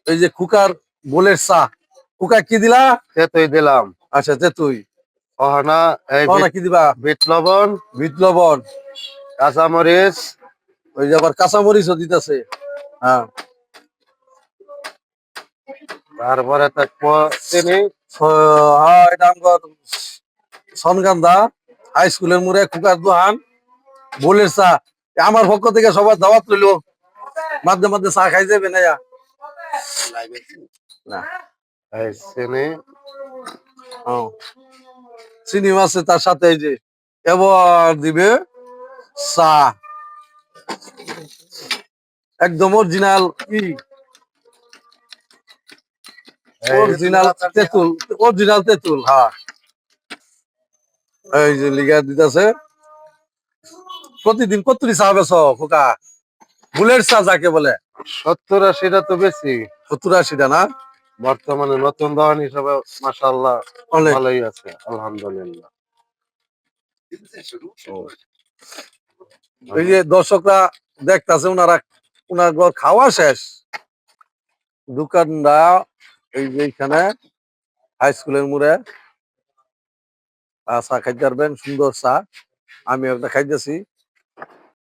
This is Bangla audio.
এই যে খুকার বোলের চা। খুকা কি দিলা? তেতই দিলাম। আচ্ছা তুই অহনা এই কি দিবা? বিট লবণ, বিট লবণ, কাঁচামরিচ, ওই যে আবার কাঁচামরিচও দিতেছে। হ্যাঁ, তারপরে থাকবো চিনি। হ্যাঁ, এটা আমার সনকান্দা হাই স্কুলের মোড়ে খুকার দোকান বোলের চা। আমার পক্ষ থেকে সবার দাওয়াত রইলো, মাঝে মাঝে চা খাই যাবে না? না, এই চিনি। চিনি মাছে তার সাথে এই যে এবার দিবে চা, একদম অরিজিনাল অরিজিনাল তেঁতুল, অরিজিনাল তেঁতুল। হ্যাঁ, এই যে লিগা দিতেছে। প্রতিদিন কতরি চা বেছো খোকা? বুলের চা যাকে বলে 70-80টা তো বেশি 70-80টা না? বর্তমানে নতুন দোকান হিসাবে মাশাআল্লাহ অনেক ভালোই আছে আলহামদুলিল্লাহ। এই যে দর্শকরা দেখতেছে, ওনার ঘর খাওয়া শেষ, দোকানটা এই যে এখানে হাই স্কুলের মোড়ে চা খাইতে পারবেন, সুন্দর চা। আমি একটা খাইতেছি।